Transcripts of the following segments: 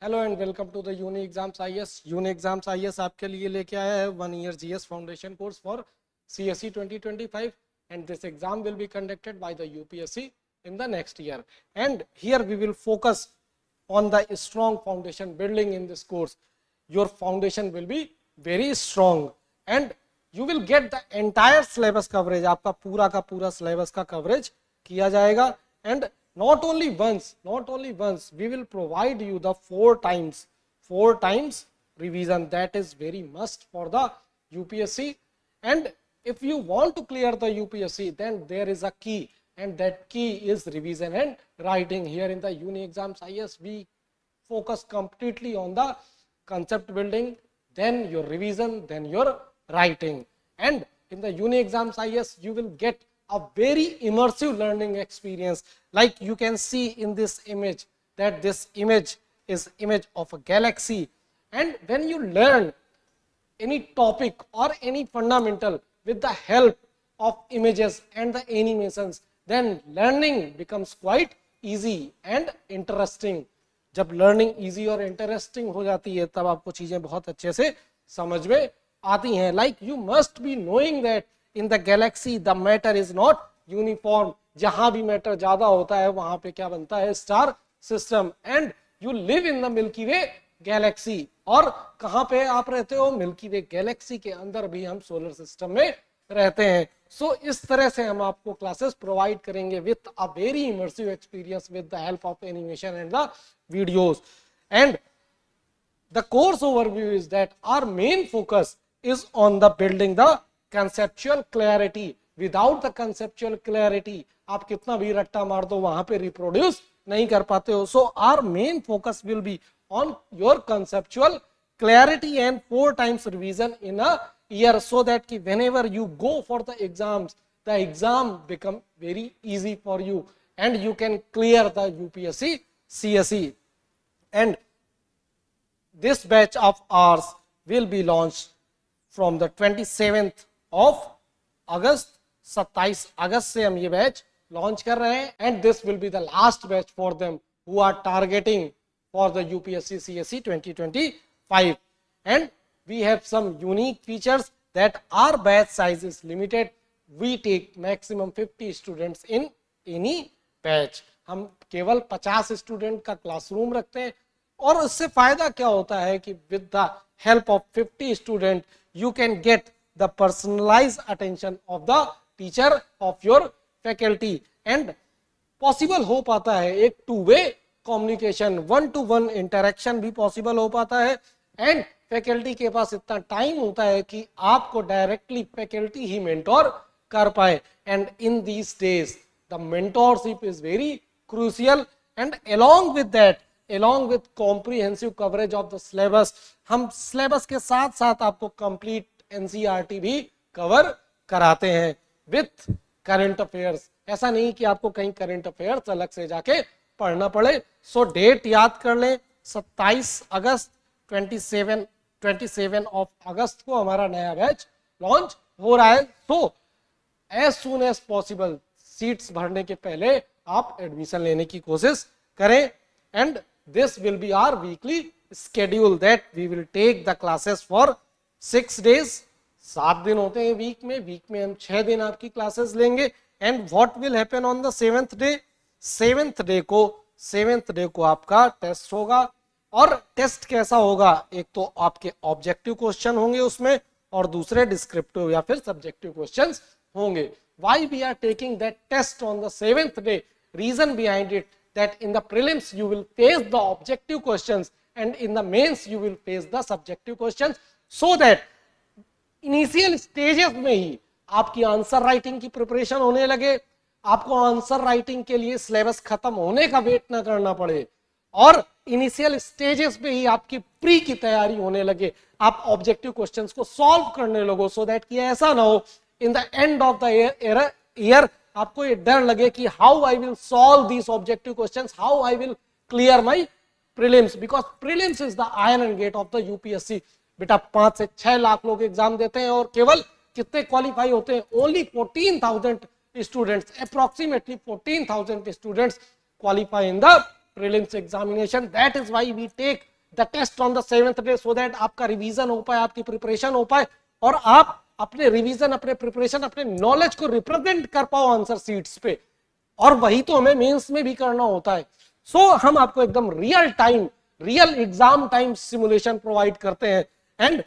Hello and welcome to the uni exams IAS. Uni exams IAS आपके लिए लेके आया है 1 year GS foundation course for CSE 2025 and this exam will be conducted by the UPSC in the next year, and here we will focus on the strong foundation building in this course. Your foundation will be very strong and you will get the entire syllabus coverage. आपका पूरा का पूरा syllabus का coverage किया जाएगा, and not only once we will provide you the four times revision. That is very must for the UPSC, and if you want to clear the UPSC, then there is a key, and that key is revision and writing. Here in the uni exams IAS we focus completely on the concept building, then your revision, then your writing. And in the uni exams IAS you will get a very immersive learning experience. Like you can see in this image, that this image is image of a galaxy, and when you learn any topic or any fundamental with the help of images and the animations, then learning becomes quite easy and interesting. जब learning easy और interesting हो जाती है तब आपको चीजें बहुत अच्छे से समझ में आती हैं. Like you must be knowing that in the Galaxy the matter is not uniform. जहां भी मैटर ज्यादा होता है वहां पे क्या बनता है, star system. And you live in the milky way Galaxy. और कहां पे आप रहते हो, मिल्की वे गैलेक्सी के अंदर भी हम सोलर सिस्टम में रहते हैं. सो इस तरह से हम आपको क्लासेस प्रोवाइड करेंगे with a very immersive experience with the help of animation and the videos. And the course overview is that our main focus is on the building the conceptual clarity. Without the conceptual clarity आप कितना भी रट्टा मार दो वहां पे reproduce नहीं कर पाते हो. So our main focus will be on your conceptual clarity and 4 times revision in a year, so that whenever you go for the exams, the exam become very easy for you and you can clear the UPSC CSE. And this batch of ours will be launched from the 27th of August. 27 अगस्त से हम ये batch launch कर रहे हैं, and this will be the last batch for them who are targeting for the UPSC CSE 2025. And we have some unique features that our batch size is limited. We take maximum 50 students in any batch. हम केवल 50 student का classroom रखते हैं, और उससे फायदा क्या होता है कि with the help of 50 student you can get the personalised attention of the teacher of your faculty. And possible हो पाता है एक two way communication, 1-to-1 interaction भी पॉसिबल हो पाता है. एंड फैकल्टी के पास इतना टाइम होता है कि आपको डायरेक्टली फैकल्टी ही मेंटोर कर पाए. And in these days the mentorship is very crucial, and along with comprehensive coverage of the syllabus, हम syllabus के साथ साथ आपको complete NCERT भी कवर कराते हैं with current affairs. ऐसा नहीं कि आपको कहीं current affairs अलग से जाके पढ़ना पड़े. सो डेट याद कर लें, 27 अगस्त 27 ऑफ अगस्त को हमारा नया बैच लॉन्च हो रहा है. So as soon as possible seats भरने के पहले आप एडमिशन लेने की कोशिश करें. And this will be our weekly schedule that we will take the classes for 6 days. 7 दिन होते हैं वीक में हम 6 दिन आपकी क्लासेस लेंगे. And what will happen on the 7th day, 7th day को आपका टेस्ट होगा. और टेस्ट कैसा होगा, एक तो आपके ऑब्जेक्टिव क्वेश्चन होंगे उसमें, और दूसरे डिस्क्रिप्टिव या फिर सब्जेक्टिव क्वेश्चंस होंगे. Why we are taking that test on the 7th day? Reason behind it that in the prelims you will face the objective questions and in the mains you will face the subjective questions, so that initial stages में ही आपकी answer writing की preparation होने लगे. आपको answer writing के लिए syllabus खत्म होने का वेट ना करना पड़े, और इनिशियल स्टेजेस पे ही आपकी प्री की तैयारी होने लगे. आप ऑब्जेक्टिव क्वेश्चंस को सॉल्व करने लगो, सो दैट कि ऐसा ना हो in the end of the year आपको ये डर लगे कि how I will solve these objective questions, how I will clear my prelims, because prelims is the iron gate of the UPSC. बेटा 5 से 6 लाख लोग एग्जाम देते हैं, और केवल कितने क्वालिफाई होते हैं, only 14,000 students, approximately 14,000 students qualify in the prelims examination. That is why we take the test on the 7th day, so that आपका रिवीजन हो पाए, आपकी प्रिपरेशन हो पाए और आप अपने रिवीजन, अपने प्रिपरेशन, अपने नॉलेज को रिप्रेजेंट कर पाओ आंसर शीट्स पे. और वही तो हमें मेंस में भी करना होता है. सो हम आपको एकदम real time, real exam time simulation provide करते हैं. And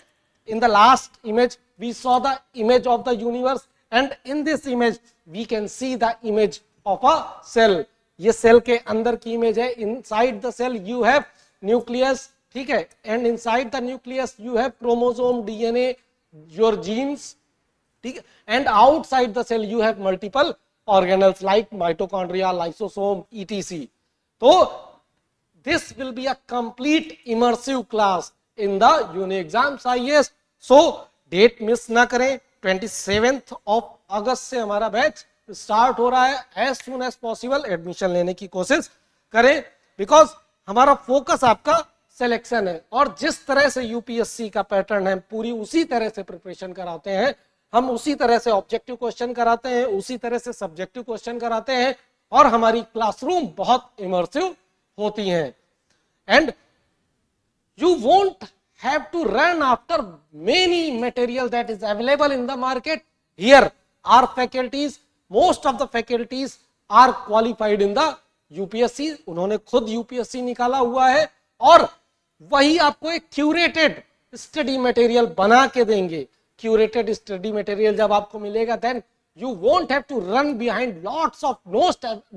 in the last image we saw the image of the universe, and in this image we can see the image of a cell. ये cell के अंदर की image है. inside the cell you have nucleus, ठीक है, and inside the nucleus you have chromosome, DNA, your genes, ठीक है, and outside the cell you have multiple organelles like mitochondria, lysosome, etc. तो this will be a complete immersive class in the uni exams IAS. So date miss ना करें. 27th of अगस्त से हमारा batch start हो रहा है. As soon as possible admission लेने की कोशिश करें, बिकॉज हमारा फोकस आपका सिलेक्शन है. और जिस तरह से यूपीएससी का पैटर्न है पूरी उसी तरह से प्रिपरेशन कराते हैं हम, उसी तरह से ऑब्जेक्टिव क्वेश्चन कराते हैं, उसी तरह से सब्जेक्टिव क्वेश्चन कराते हैं, और हमारी क्लासरूम बहुत इमर्सिव होती हैं. And you won't have to run after many material that is available in the market. Here our faculties, most of the faculties are qualified in the UPSC. उन्होंने खुद UPSC निकाला हुआ है और वही आपको एक क्यूरेटेड स्टडी मटेरियल बना के देंगे. क्यूरेटेड स्टडी मटेरियल जब आपको मिलेगा then you won't have to run behind lots of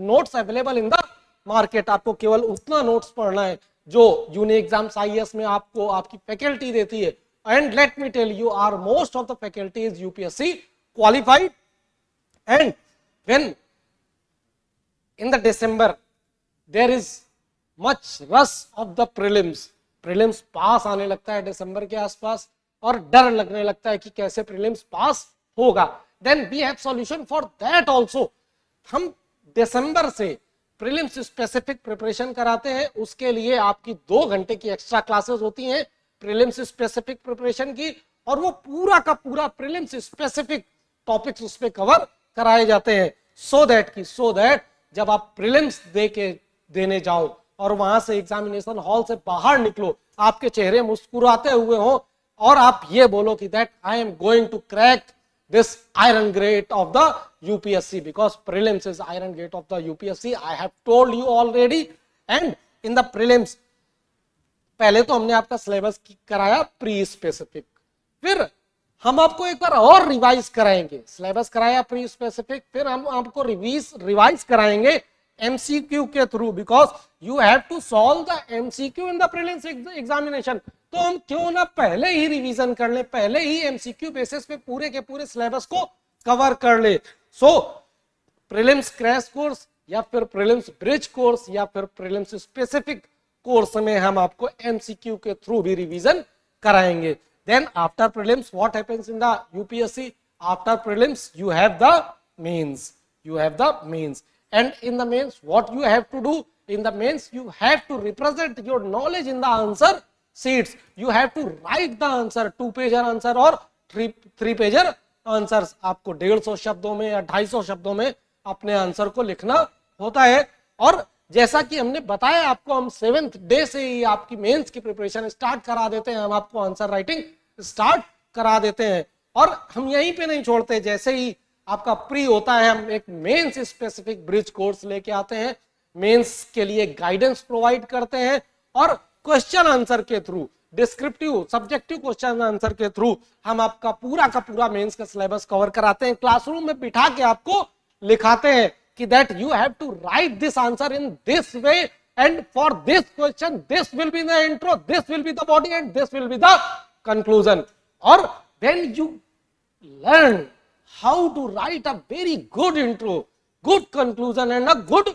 notes available in the market. आपको केवल उतना नोट्स पढ़ना है जो यूनी एग्जाम्स आईएएस में आपको आपकी फैकल्टी देती है. And let me tell you, are most of the faculty is UPSC qualified. And when in the December there is much rush of the prelims पास आने लगता है दिसंबर के आसपास, और डर लगने लगता है कि कैसे प्रीलिम्स पास होगा. Then we have solution for that also. हम दिसंबर से प्रीलिम्स स्पेसिफिक प्रिपरेशन कराते हैं. उसके लिए आपकी 2 घंटे की एक्स्ट्रा क्लासेस होती हैं प्रीलिम्स स्पेसिफिक प्रिपरेशन की, और वो पूरा का पूरा प्रीलिम्स स्पेसिफिक टॉपिक्स उस पे कवर कराए जाते हैं. सो दैट जब आप प्रीलिम्स देने जाओ और वहां से एग्जामिनेशन हॉल से बाहर निकलो, आपके चेहरे मुस्कुराते हुए हो और आप ये बोलो कि that I am going to crack this iron gate of the UPSC, because prelims is iron gate of the UPSC. I have told you already. And in the prelims पहले तो हमने आपका सिलेबस कराया प्री स्पेसिफिक, फिर हम आपको एक बार और रिवाइज कराएंगे. सिलेबस कराया प्री स्पेसिफिक, फिर हम आपको रिवाइज कराएंगे MCQ के through, because you have to solve the MCQ in the prelims examination. तो हम क्यों ना पहले ही रिवीजन कर ले, पहले ही MCQ बेसिस पे पूरे के पूरे सिलेबस को कवर कर ले. सो प्रीलिम्स क्रैश कोर्स या फिर प्रीलिम्स ब्रिज कोर्स या फिर प्रीलिम्स स्पेसिफिक कोर्स में हम आपको MCQ के थ्रू भी रिवीजन कराएंगे. Then after prelims what happens in the UPSC? After prelims you have the mains. And in the mains, what you have to do? In the mains, you have to represent your knowledge in the answer sheets. You have to write the answer, 2-pager answer और 3-pager answers. आपको 150 शब्दों में या 250 शब्दों में अपने answer को लिखना होता है. और जैसा कि हमने बताया आपको, हम 7th डे से ही आपकी मेंस की प्रिपरेशन स्टार्ट करा देते हैं. हम आपको आंसर राइटिंग स्टार्ट करा देते हैं और हम यहीं पे नहीं छोड़ते. जैसे ही आपका प्री होता है, हम एक मेंस स्पेसिफिक ब्रिज कोर्स लेके आते हैं, मेंस के लिए गाइडेंस प्रोवाइड करते हैं और क्वेश्चन आंसर के through, descriptive subjective question answer के थ्रू हम आपका पूरा का पूरा मेंस का सिलेबस कवर कराते हैं. क्लासरूम में बिठा के आपको लिखाते हैं कि that you have to write this answer in this way, and for this question this will be the intro, this will be the body and this will be the conclusion. और then you learn how to write a very good intro, good conclusion and a good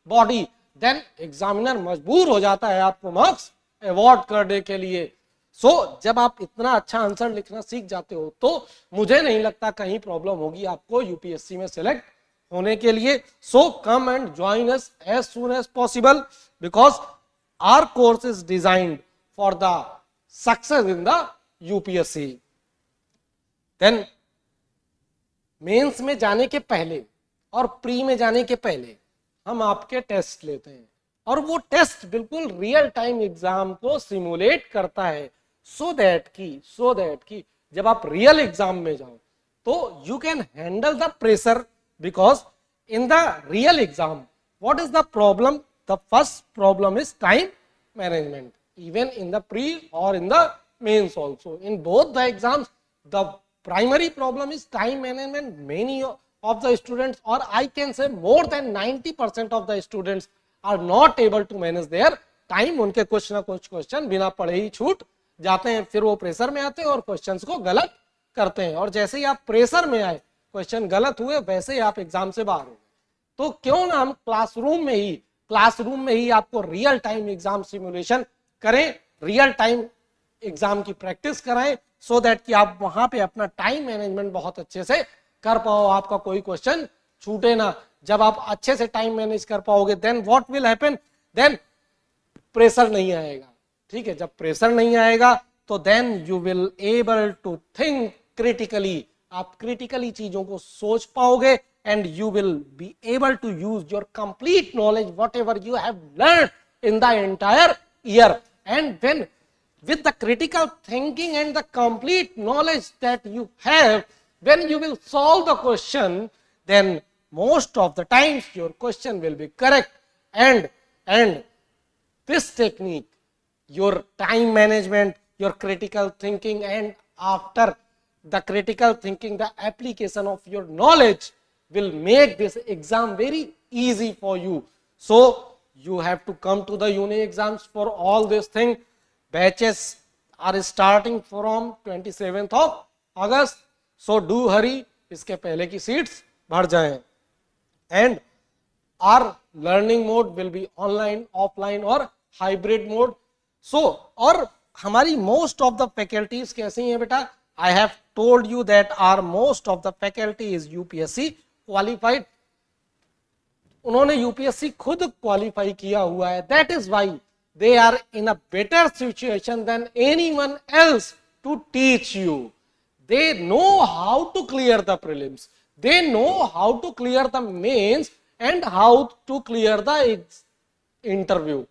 body. Then examiner मजबूर हो जाता है आपको marks award करने के लिए. जब आप इतना अच्छा आंसर लिखना सीख जाते हो तो मुझे नहीं लगता कहीं प्रॉब्लम होगी आपको यूपीएससी में सिलेक्ट होने के लिए. Come and join us as soon as possible, because our course is designed for the success in the UPSC. Then mains में जाने के पहले और प्री में जाने के पहले हम आपके टेस्ट लेते हैं. और वो टेस्ट बिल्कुल रियल टाइम एग्जाम को सिमुलेट करता है, सो दैट की जब आप रियल एग्जाम में जाओ तो you can handle the pressure, because in the real exam what is the problem? The first problem is time management, even in the pre or in the mains also. In both the exams the primary problem is time management. Many of the students, or I can say more than 90% of the students are not able to manage their time. उनके कुछ ना कुछ question बिना पढ़े ही छूट जाते हैं, फिर वो प्रेशर में आते हैं और क्वेश्चंस को गलत करते हैं, और जैसे ही आप प्रेशर में आए क्वेश्चन गलत हुए वैसे ही आप एग्जाम से बाहर हो। तो क्यों ना हम क्लासरूम में ही आपको रियल टाइम एग्जाम सिमुलेशन करें, रियल टाइम एग्जाम की प्रैक्टिस कराएं, सो दैट कि आप वहां पे अपना टाइम मैनेजमेंट बहुत अच्छे से कर पाओ, आपका कोई क्वेश्चन छूटे ना। जब आप अच्छे से टाइम मैनेज कर पाओगे then what will happen, then pressure नहीं आएगा। ठीक है, जब प्रेशर नहीं आएगा तो then you will able to think critically, आप क्रिटिकली चीजों को सोच पाओगे, and you will be able to use your complete knowledge whatever you have learned in the entire year. And when with the critical thinking and the complete knowledge that you have, when you will solve the question, then most of the times your question will be correct. And this technique, your time management, your critical thinking, and after the critical thinking, the application of your knowledge will make this exam very easy for you. So you have to come to the uni exams for all this thing. Batches are starting from 27th of August. So do hurry, इसके पहले की seats भर जाएं. And our learning mode will be online, offline or hybrid mode. So और हमारी most of the faculties कैसी हैं बेटा? I have told you that our most of the faculty is UPSC qualified. उन्होंने यूपीएससी खुद qualify किया हुआ है. That is why they are in a better situation than anyone else to teach you. They know how to clear the prelims, they know how to clear the mains and how to clear the interview.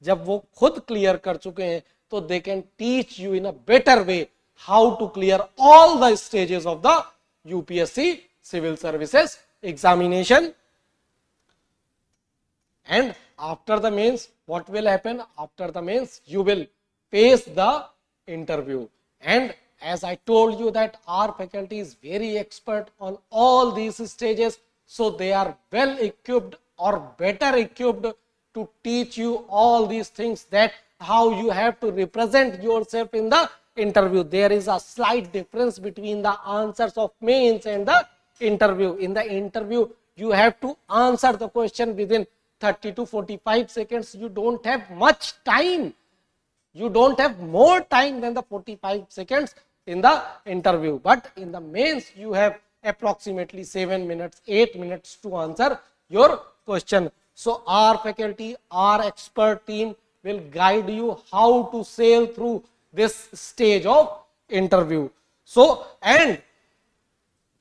जब वो खुद clear कर चुके हैं तो they can teach you in a better way how to clear all the stages of the UPSC civil services examination. And after the mains, what will happen? After the mains you will face the interview. And as I told you that our faculty is very expert on all these stages, so they are well equipped or better equipped to teach you all these things, that how you have to represent yourself in the interview. There is a slight difference between the answers of mains and the interview. In the interview you have to answer the question within 30 to 45 seconds. You don't have much time, you don't have more time than the 45 seconds in the interview, but in the mains you have approximately 7 minutes 8 minutes to answer your question. So our faculty, our expert team will guide you how to sail through this stage of interview. So and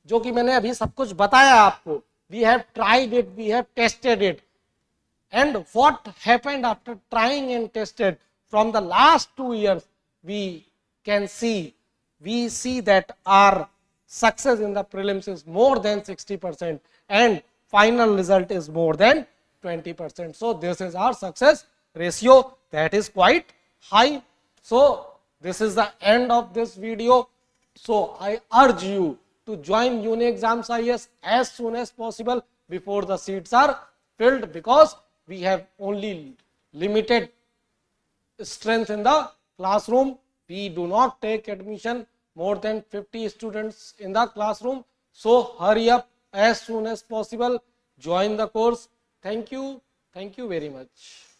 जो कि मैंने अभी सब कुछ बताया आपको, we have tried it, we have tested it, and what happened after trying and tested from the last 2 years, we see that our success in the prelims is more than 60% and final result is more than 20%. So this is our success ratio, that is quite high. So this is the end of this video. So I urge you to join Uni Exams IAS as soon as possible before the seats are filled, because we have only limited strength in the classroom. We do not take admission more than 50 students in the classroom. So hurry up as soon as possible, join the course. Thank you very much.